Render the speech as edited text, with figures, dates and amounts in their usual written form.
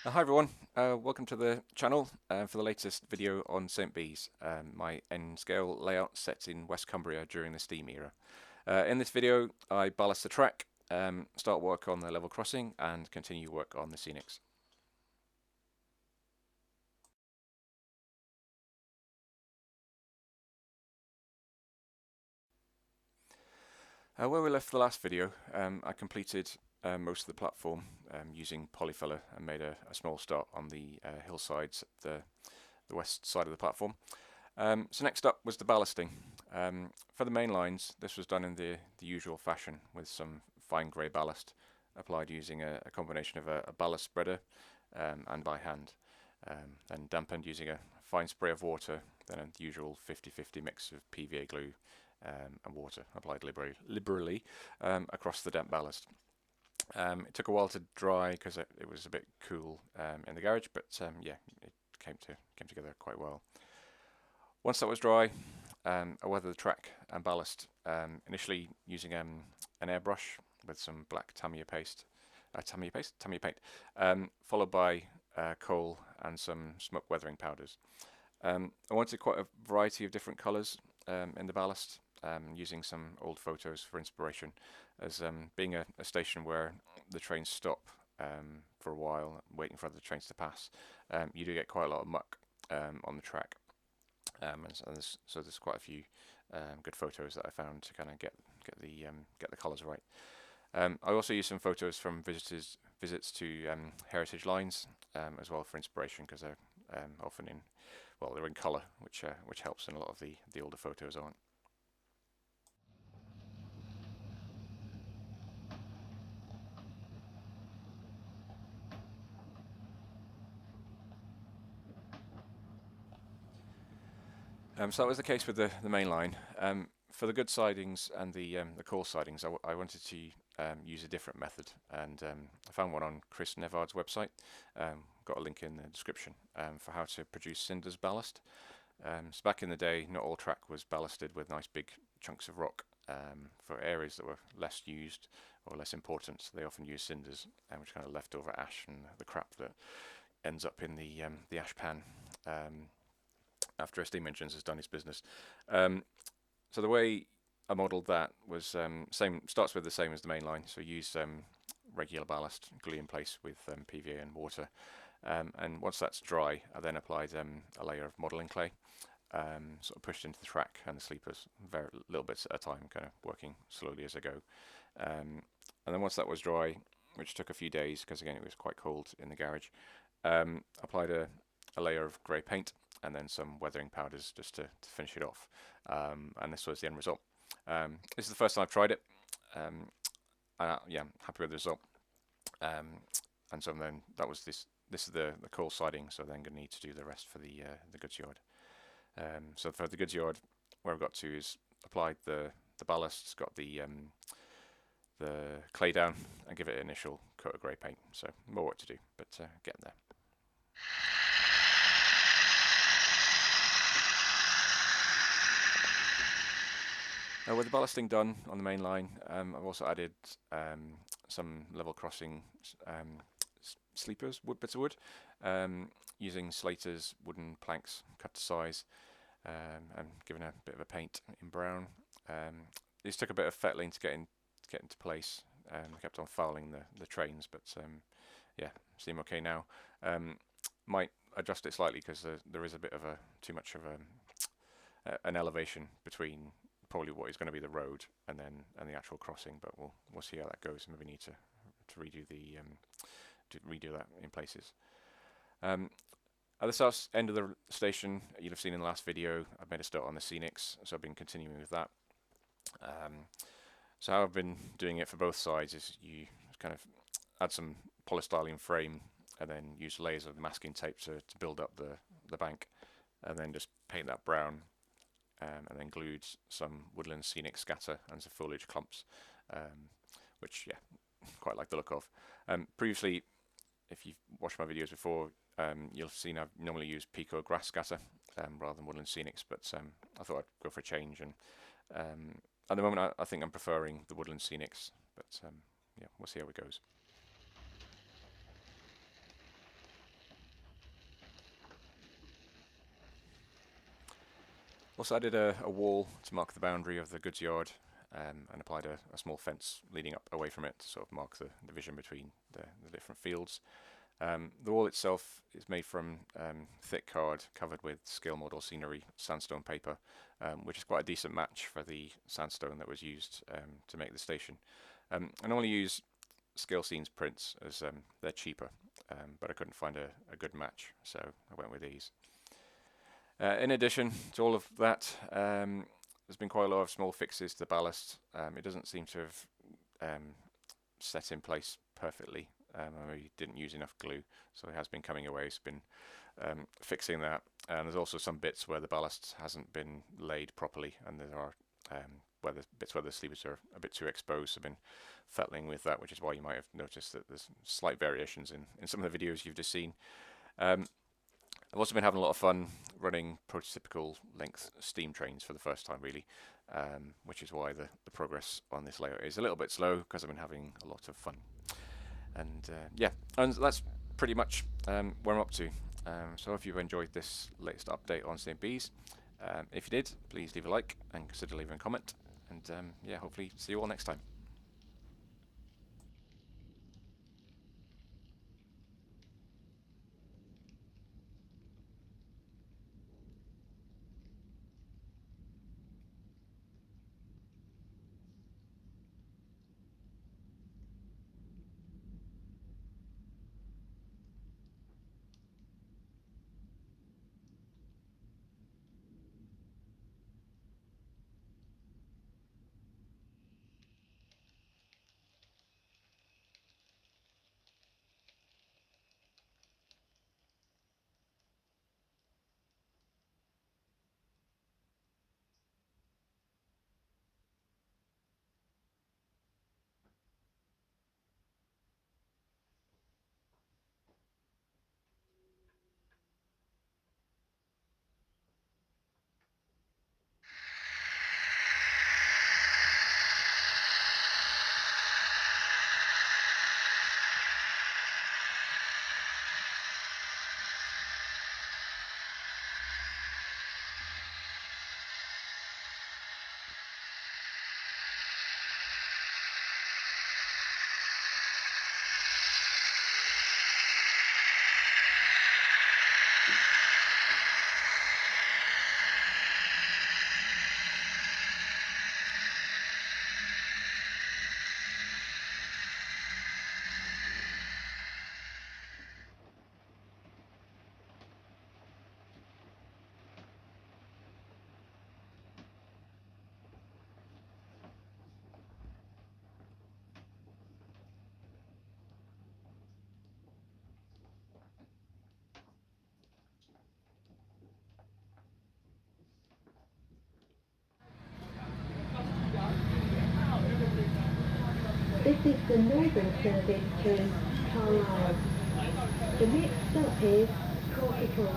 Hi everyone, welcome to the channel for the latest video on St. Bees, my N-scale layout set in West Cumbria during the steam era. In this video I ballast the track, start work on the level crossing and continue work on the scenics. Where we left the last video, I completed most of the platform using polyfiller and made a small start on the hillsides at the west side of the platform. So next up was the ballasting. For the main lines, this was done in the usual fashion with some fine grey ballast applied using a combination of a ballast spreader and by hand, and dampened using a fine spray of water, then a usual 50-50 mix of PVA glue and water applied liberally across the damp ballast. It took a while to dry because it was a bit cool in the garage, but yeah, it came together quite well. Once that was dry, I weathered the track and ballast, initially using an airbrush with some black Tamiya paint, followed by coal and some smoke weathering powders. I wanted quite a variety of different colours in the ballast, using some old photos for inspiration, as being a station where the trains stop for a while, waiting for other trains to pass, you do get quite a lot of muck on the track. So there's quite a few good photos that I found to kind of get the colours right. I also used some photos from visits to heritage lines as well for inspiration, because they're often they're in colour, which helps, and a lot of the older photos aren't. So that was the case with the main line. For the good sidings and the coal sidings, I wanted to use a different method, and I found one on Chris Nevard's website. Got a link in the description for how to produce cinders ballast. So back in the day, not all track was ballasted with nice big chunks of rock. For areas that were less used or less important, so they often use cinders, which kind of leftover ash and the crap that ends up in the ash pan after a steam engine has done its business. So the way I modelled that was starts with the same as the main line. So use regular ballast, glue in place with PVA and water, and once that's dry, I then applied a layer of modelling clay, sort of pushed into the track and the sleepers, very little bits at a time, kind of working slowly as I go. And then once that was dry, which took a few days because again it was quite cold in the garage, applied a layer of grey paint and then some weathering powders just to finish it off. And this was the end result. This is the first time I've tried it. Yeah, I'm happy with the result. And so then that was this. This is the coal siding, so then going to need to do the rest for the goods yard. So for the goods yard, where I've got to is applied the ballast, got the clay down, and give it an initial coat of grey paint. So more work to do, but getting there. With the ballasting done on the main line, I've also added some level crossing sleepers, bits of wood, using Slater's wooden planks cut to size, and given a bit of a paint in brown. These took a bit of fettling to get into place. I kept on fouling the trains, but yeah, seem okay now. Might adjust it slightly because there is a bit of too much of an elevation between probably what is going to be the road and the actual crossing, but we'll see how that goes. Maybe need to redo that in places. At the south end of the station, you'll have seen in the last video, I've made a start on the scenics, so I've been continuing with that. So how I've been doing it for both sides is you kind of add some polystyrene frame and then use layers of masking tape to build up the bank, and then just paint that brown, and then glued some woodland scenic scatter and some foliage clumps, which yeah, quite like the look of. Previously, if you've watched my videos before, you'll have seen I've normally used Pico grass scatter rather than woodland scenics, but I thought I'd go for a change, and at the moment I think I'm preferring the woodland scenics, but yeah, we'll see how it goes. Also added a wall to mark the boundary of the goods yard, and applied a small fence leading up away from it to sort of mark the division between the different fields. The wall itself is made from thick card covered with scale model scenery sandstone paper, which is quite a decent match for the sandstone that was used to make the station. I normally use scale scenes prints as they're cheaper, but I couldn't find a good match, so I went with these. In addition to all of that, there's been quite a lot of small fixes to the ballast. It doesn't seem to have set in place perfectly. We didn't use enough glue, so it has been coming away. It's been fixing that, and there's also some bits where the ballast hasn't been laid properly, and there are bits where the sleeves are a bit too exposed. So I've been fettling with that, which is why you might have noticed that there's slight variations in some of the videos you've just seen. I've also been having a lot of fun running prototypical length steam trains for the first time, really, which is why the progress on this layout is a little bit slow, because I've been having a lot of fun. And yeah, and that's pretty much where I'm up to. So if you've enjoyed this latest update on St. Bees, if you did, please leave a like and consider leaving a comment. And yeah, hopefully see you all next time. This is the northern service to Carlisle. The next stop is Corkicle.